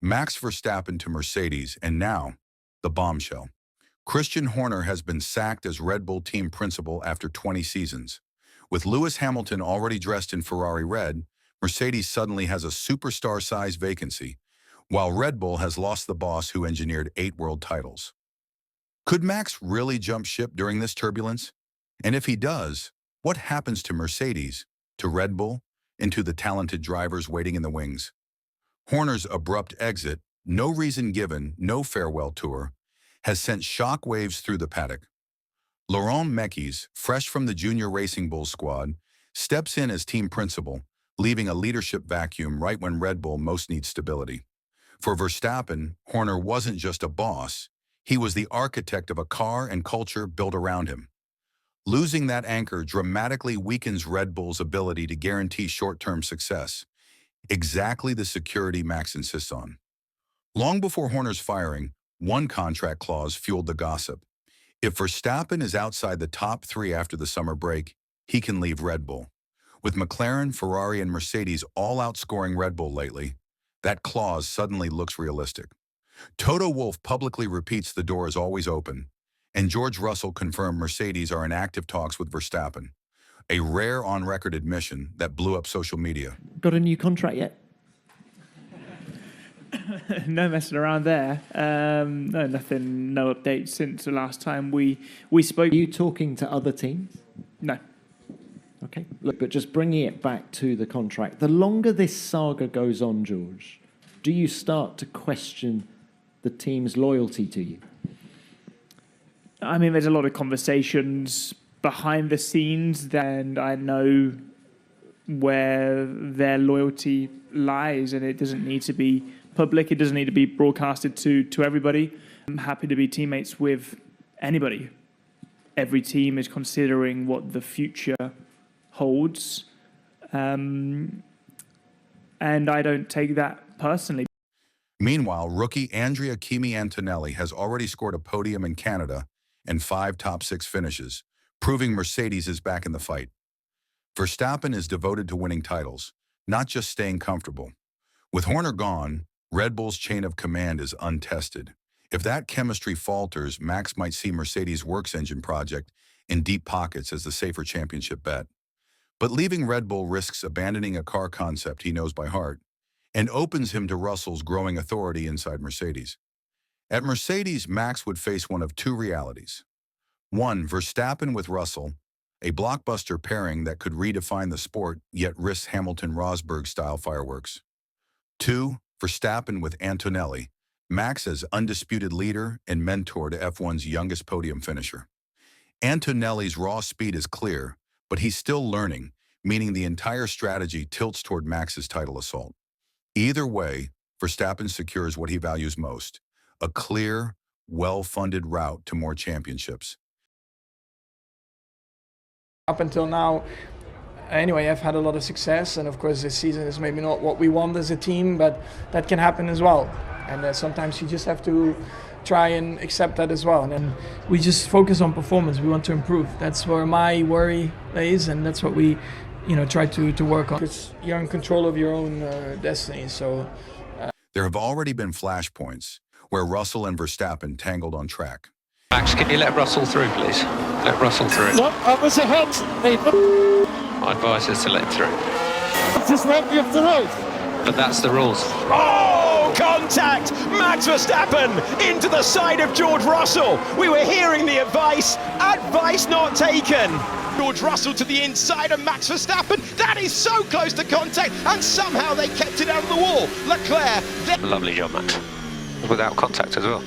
Max Verstappen to Mercedes, and now, the bombshell. Christian Horner has been sacked as Red Bull team principal after 20 seasons. With Lewis Hamilton already dressed in Ferrari red, Mercedes suddenly has a superstar-sized vacancy, while Red Bull has lost the boss who engineered 8 world titles. Could Max really jump ship during this turbulence? And if he does, what happens to Mercedes, to Red Bull, and to the talented drivers waiting in the wings? Horner's abrupt exit, no reason given, no farewell tour, has sent shockwaves through the paddock. Laurent Mekies, fresh from the Junior Racing Bulls squad, steps in as team principal, leaving a leadership vacuum right when Red Bull most needs stability. For Verstappen, Horner wasn't just a boss, he was the architect of a car and culture built around him. Losing that anchor dramatically weakens Red Bull's ability to guarantee short-term success, exactly the security Max insists on. Long before Horner's firing, one contract clause fueled the gossip. If Verstappen is outside the top 3 after the summer break, he can leave Red Bull. With McLaren, Ferrari, and Mercedes all outscoring Red Bull lately, that clause suddenly looks realistic. Toto Wolff publicly repeats the door is always open, and George Russell confirmed Mercedes are in active talks with Verstappen, a rare on-record admission that blew up social media. Got a new contract yet? No messing around there. No, nothing, no updates since the last time we spoke. Are you talking to other teams? No. Okay. Look, but just bringing it back to the contract, the longer this saga goes on, George, do you start to question the team's loyalty to you? I mean, there's a lot of conversations behind the scenes, and I know where their loyalty lies, and it doesn't need to be public. It doesn't need to be broadcasted to everybody. I'm happy to be teammates with anybody. Every team is considering what the future holds, and I don't take that personally. Meanwhile, rookie Andrea Kimi Antonelli has already scored a podium in Canada and 5 top 6 finishes, proving Mercedes is back in the fight. Verstappen is devoted to winning titles, not just staying comfortable. With Horner gone, Red Bull's chain of command is untested. If that chemistry falters, Max might see Mercedes' works engine project in deep pockets as the safer championship bet. But leaving Red Bull risks abandoning a car concept he knows by heart and opens him to Russell's growing authority inside Mercedes. At Mercedes, Max would face one of 2 realities. 1, Verstappen with Russell, a blockbuster pairing that could redefine the sport yet risks Hamilton-Rosberg-style fireworks. 2, Verstappen with Antonelli, Max as undisputed leader and mentor to F1's youngest podium finisher. Antonelli's raw speed is clear, but he's still learning, meaning the entire strategy tilts toward Max's title assault. Either way, Verstappen secures what he values most, a clear, well-funded route to more championships. Up until now, anyway, I've had a lot of success, and of course this season is maybe not what we want as a team, but that can happen as well. And sometimes you just have to try and accept that as well. And then we just focus on performance. We want to improve. That's where my worry lays, and that's what we, try to work on. Because you're in control of your own destiny. So there have already been flashpoints where Russell and Verstappen tangled on track. Max, can you let Russell through, please? Let Russell through. No, I was ahead. My advice is to let him through. Just let me off the road. But that's the rules. Oh, contact! Max Verstappen into the side of George Russell. We were hearing the advice not taken. George Russell to the inside of Max Verstappen. That is so close to contact, and somehow they kept it out of the wall. Leclerc. Lovely job, Max. Without contact as well.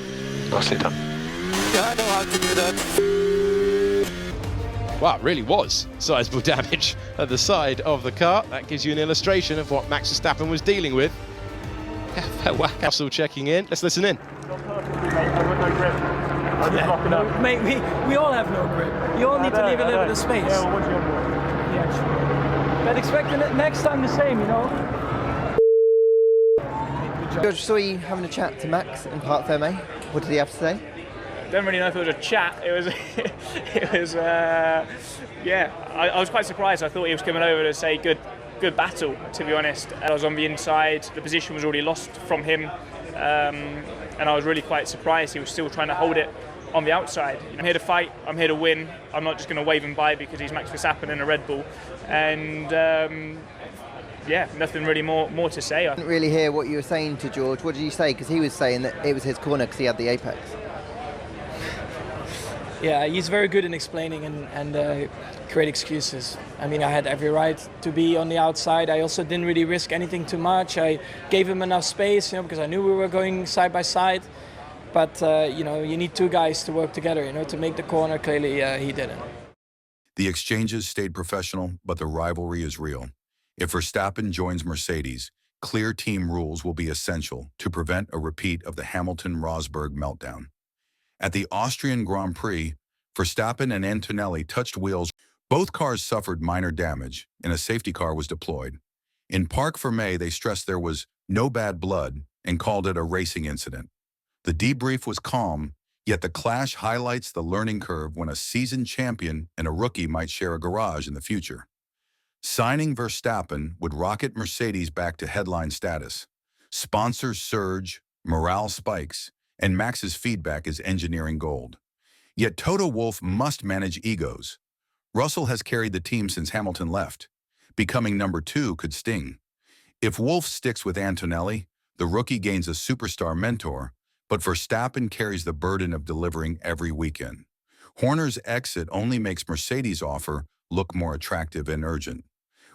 Nicely done. Yeah, I know how to do that. Well, it really was sizable damage at the side of the car. That gives you an illustration of what Max Verstappen was dealing with. Russell checking in. Let's listen in. Mate, we all have no grip. You all need to leave a little bit of space. But expect the next time the same, George, saw you having a chat to Max in Parc Fermé. What did he have to say? Don't really know if it was a chat. It was, I was quite surprised. I thought he was coming over to say good battle, to be honest. I was on the inside. The position was already lost from him. and I was really quite surprised he was still trying to hold it on the outside. I'm here to fight, I'm here to win, I'm not just going to wave him by because he's Max Verstappen in a Red Bull. And yeah, nothing really more to say. I didn't really hear what you were saying to George. What did you say? Because he was saying that it was his corner because he had the apex. Yeah, he's very good in explaining and create excuses. I mean, I had every right to be on the outside. I also didn't really risk anything too much. I gave him enough space, because I knew we were going side by side. But, you need two guys to work together, to make the corner. Clearly, he didn't. The exchanges stayed professional, but the rivalry is real. If Verstappen joins Mercedes, clear team rules will be essential to prevent a repeat of the Hamilton-Rosberg meltdown. At the Austrian Grand Prix, Verstappen and Antonelli touched wheels. Both cars suffered minor damage, and a safety car was deployed. In Parc Fermé, they stressed there was no bad blood and called it a racing incident. The debrief was calm, yet the clash highlights the learning curve when a seasoned champion and a rookie might share a garage in the future. Signing Verstappen would rocket Mercedes back to headline status. Sponsors surge, morale spikes, and Max's feedback is engineering gold. Yet Toto Wolff must manage egos. Russell has carried the team since Hamilton left. Becoming number 2 could sting. If Wolff sticks with Antonelli, the rookie gains a superstar mentor, but Verstappen carries the burden of delivering every weekend. Horner's exit only makes Mercedes' offer look more attractive and urgent.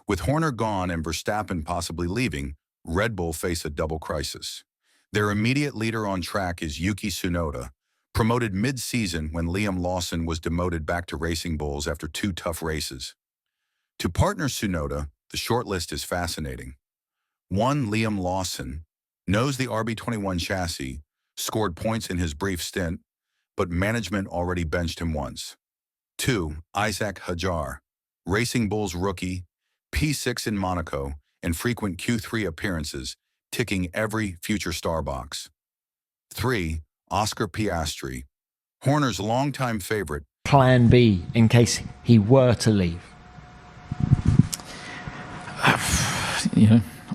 With Horner gone and Verstappen possibly leaving, Red Bull face a double crisis. Their immediate leader on track is Yuki Tsunoda, promoted mid-season when Liam Lawson was demoted back to Racing Bulls after 2 tough races. To partner Tsunoda, the short list is fascinating. 1. Liam Lawson knows the RB21 chassis, scored points in his brief stint, but management already benched him once. 2. Isaac Hadjar, Racing Bulls rookie, P6 in Monaco, and frequent Q3 appearances, ticking every future star box. 3. Oscar Piastri, Horner's longtime favorite. Plan B in case he were to leave.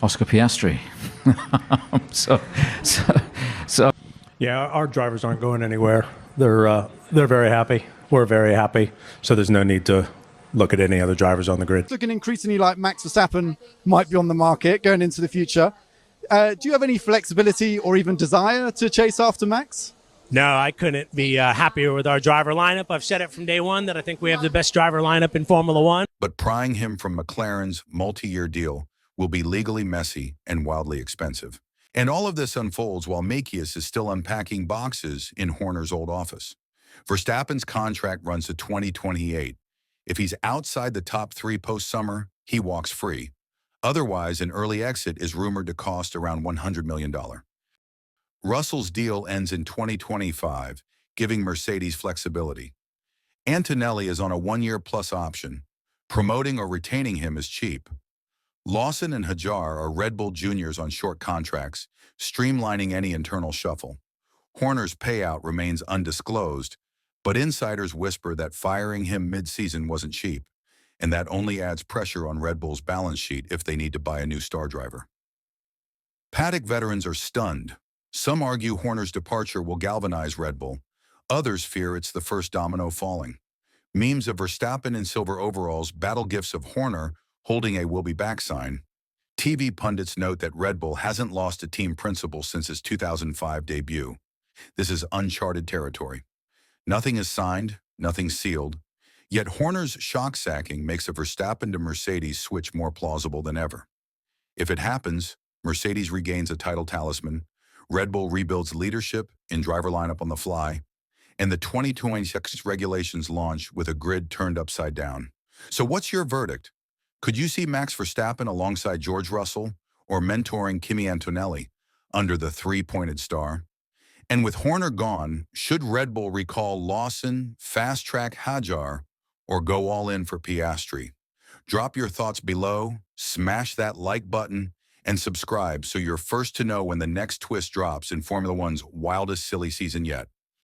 Oscar Piastri. so. Yeah, our drivers aren't going anywhere. They're very happy. We're very happy. So there's no need to look at any other drivers on the grid. Looking increasingly like Max Verstappen might be on the market going into the future. Do you have any flexibility or even desire to chase after Max? No, I couldn't be happier with our driver lineup. I've said it from day one that I think we have the best driver lineup in Formula One. But prying him from McLaren's multi-year deal will be legally messy and wildly expensive. And all of this unfolds while Macias is still unpacking boxes in Horner's old office. Verstappen's contract runs to 2028. If he's outside the top 3 post-summer, he walks free. Otherwise, an early exit is rumored to cost around $100 million. Russell's deal ends in 2025, giving Mercedes flexibility. Antonelli is on a 1-year plus option. Promoting or retaining him is cheap. Lawson and Hadjar are Red Bull juniors on short contracts, streamlining any internal shuffle. Horner's payout remains undisclosed, but insiders whisper that firing him mid-season wasn't cheap, and that only adds pressure on Red Bull's balance sheet if they need to buy a new star driver. Paddock veterans are stunned. Some argue Horner's departure will galvanize Red Bull. Others fear it's the first domino falling. Memes of Verstappen in silver overalls battle gifs of Horner holding a "will be back" sign. TV pundits note that Red Bull hasn't lost a team principal since his 2005 debut. This is uncharted territory. Nothing is signed, nothing sealed. Yet Horner's shock sacking makes a Verstappen to Mercedes switch more plausible than ever. If it happens, Mercedes regains a title talisman, Red Bull rebuilds leadership and driver lineup on the fly, and the 2026 regulations launch with a grid turned upside down. So what's your verdict? Could you see Max Verstappen alongside George Russell or mentoring Kimi Antonelli under the 3-pointed star? And with Horner gone, should Red Bull recall Lawson, fast-track Hadjar, or go all in for Piastri? Drop your thoughts below, smash that like button, and subscribe so you're first to know when the next twist drops in Formula One's wildest silly season yet.